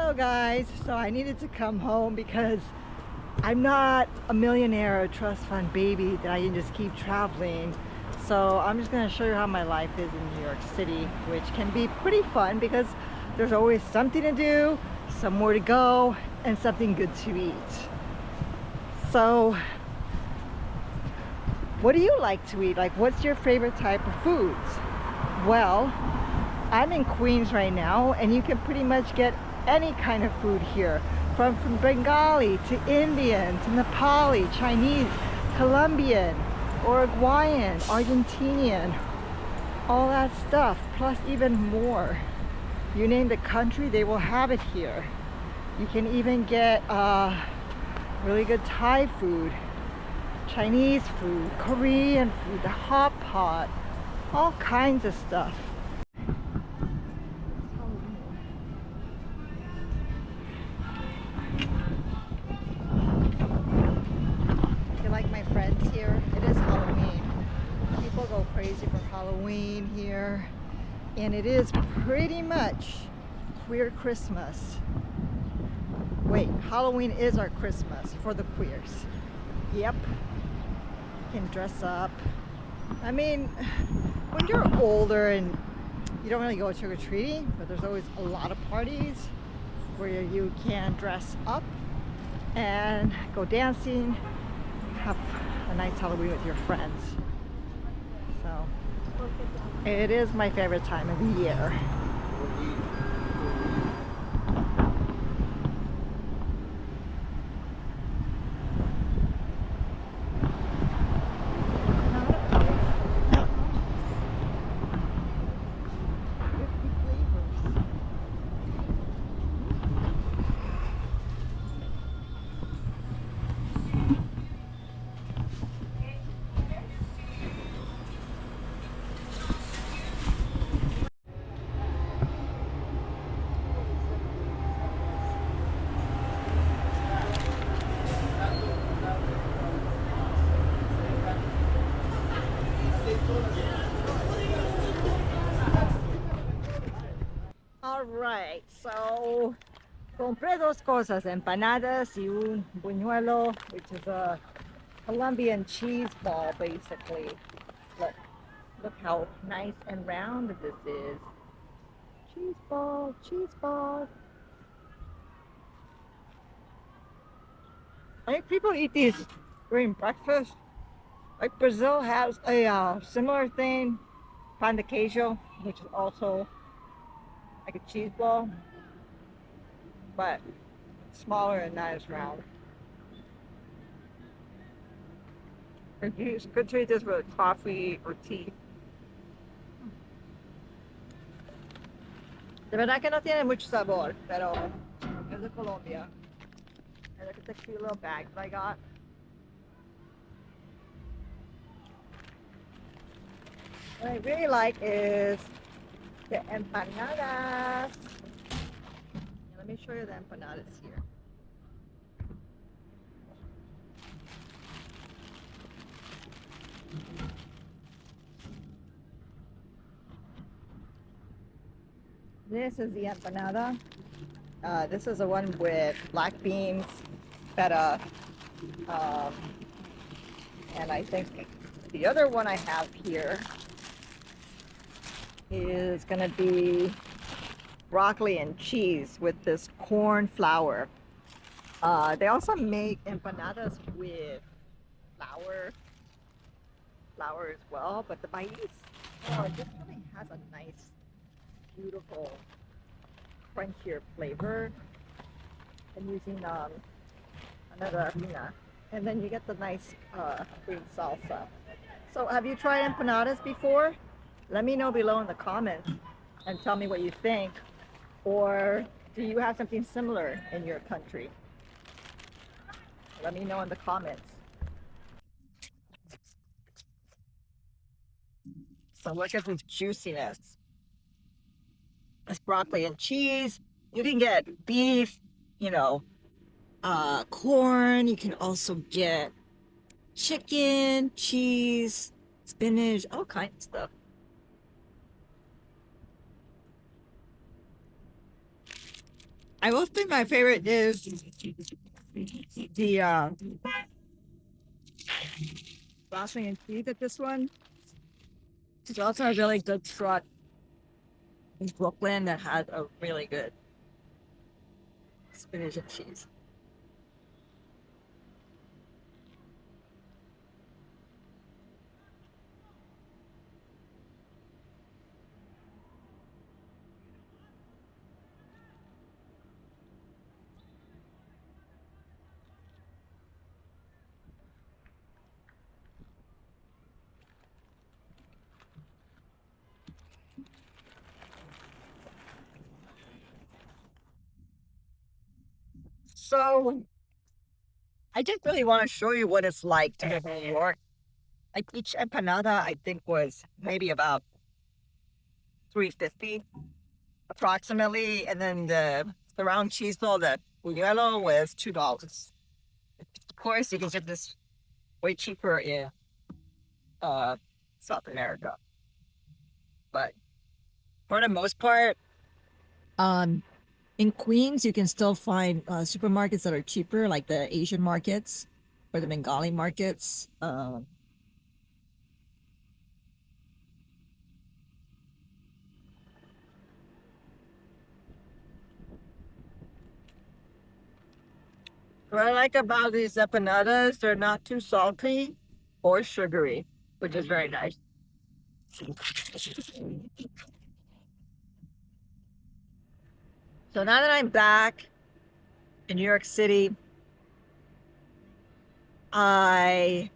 Hello guys, so I needed to come home because I'm not a millionaire or trust fund baby that I can just keep traveling. So I'm just going to show you how my life is in New York City, which can be pretty fun because there's always something to do, somewhere to go, and something good to eat. So what do you like to eat? Like, what's your favorite type of foods? Well, I'm in Queens right now, and you can pretty much get any kind of food here, from Bengali to Indian to Nepali, Chinese, Colombian, Uruguayan, Argentinian, all that stuff, plus even more. You name the country, they will have it here. You can even get really good Thai food, Chinese food, Korean food, the hot pot, all kinds of stuff. Like my friends here, it is Halloween. People go crazy for Halloween here, and it is pretty much queer Christmas. Wait, Halloween is our Christmas for the queers. Yep, you can dress up. I mean, when you're older and you don't really go trick-or-treating, but there's always a lot of parties where you can dress up and go dancing, have a nice Halloween with your friends. So it is my favorite time of the year. Alright, so compré dos cosas, empanadas y un buñuelo, which is a Colombian cheese ball basically. Look how nice and round this is. Cheese ball, cheese ball. I think people eat these during breakfast. Like Brazil has a similar thing, pan de queijo, which is also like a cheese ball, but smaller and not as round. You could treat this with coffee or tea. De verdad que no tiene mucho sabor, pero es de Colombia. And look at the cute little bag that I got. What I really like is the empanadas. Let me show you the empanadas here. This is the empanada. This is the one with black beans, feta, and I think the other one I have here is gonna be broccoli and cheese with this corn flour. They also make empanadas with flour as well, but the maíz, oh, it just really has a nice, beautiful, crunchier flavor. I'm using another harina, and then you get the nice green salsa. So have you tried empanadas before? Let me know below in the comments and tell me what you think. Or do you have something similar in your country? Let me know in the comments. So look at this juiciness. It's broccoli and cheese. You can get beef, you know, corn. You can also get chicken, cheese, spinach, all kinds of stuff. I will think my favorite is the broccoli and cheese at this one. There's also a really good truck in Brooklyn that has a really good spinach and cheese. So I just really want to show you what it's like to live in New York. Like each empanada, I think was maybe about 350 approximately, and then the round cheese ball, the buñuelo, was $2. Of course, you can get this way cheaper in uh, South America, but for the most part, um, in Queens, you can still find supermarkets that are cheaper, like the Asian markets or the Bengali markets. What I like about these empanadas, they're not too salty or sugary, which is very nice. So now that I'm back in New York City, I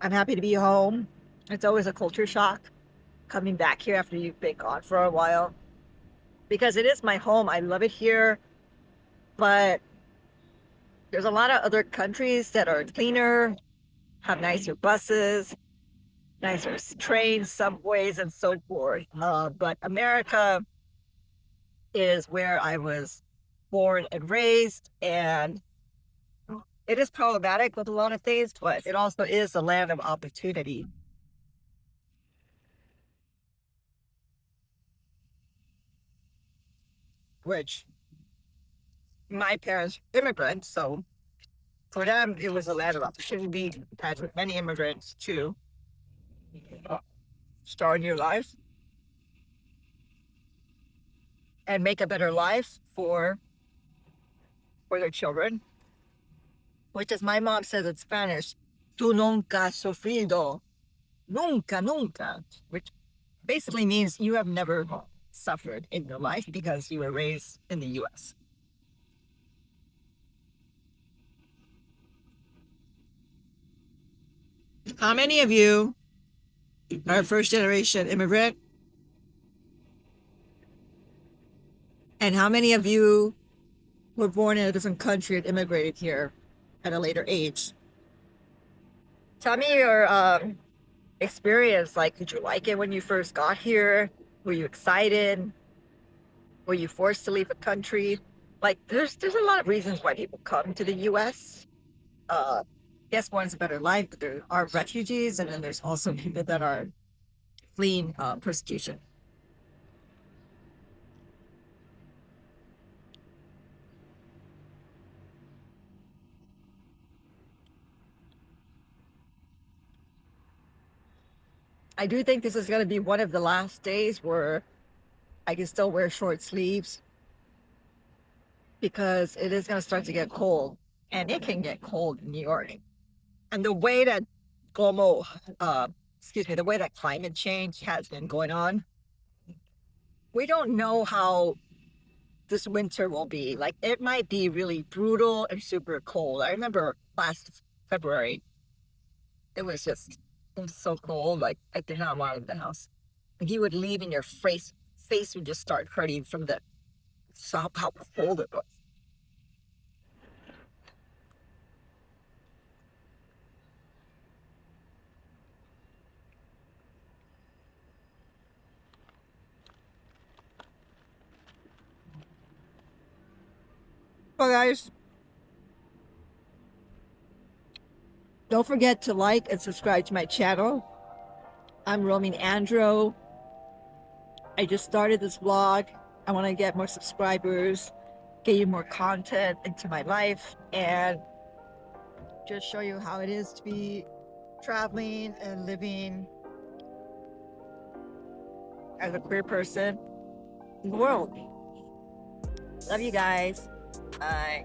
I'm happy to be home. It's always a culture shock coming back here after you've been gone for a while because it is my home. I love it here, but there's a lot of other countries that are cleaner, have nicer buses, nicer trains, subways, and so forth. But America is where I was born and raised, and it is problematic with a lot of things, but it also is a land of opportunity. Which my parents immigrants, so for them it was a land of opportunity, as with many immigrants to uh, start a new life and make a better life for their children. Which, as my mom says in Spanish, "Tú nunca has sufrido, nunca, nunca," which basically means you have never suffered in your life because you were raised in the U.S. How many of you are first generation immigrant? And how many of you were born in a different country and immigrated here at a later age? Tell me your experience. Like, did you like it when you first got here? Were you excited? Were you forced to leave the country? Like, there's a lot of reasons why people come to the U.S. Yes, one's a better life, but there are refugees, and then there's also people that are fleeing persecution. I do think this is going to be one of the last days where I can still wear short sleeves because it is going to start to get cold, and it can get cold in New York. And the way that global, excuse me, the way that climate change has been going on, we don't know how this winter will be. Like, it might be really brutal and super cold. I remember last February, it was so cold. Like, I did not want to leave the house. Like, you would leave and your face would just start hurting from the how cold it was. Well, guys, don't forget to like and subscribe to my channel. I'm RoamingAndro. I just started this vlog. I want to get more subscribers. get you more content into my life and just show you how it is to be traveling and living as a queer person in the world. Love you guys. Bye.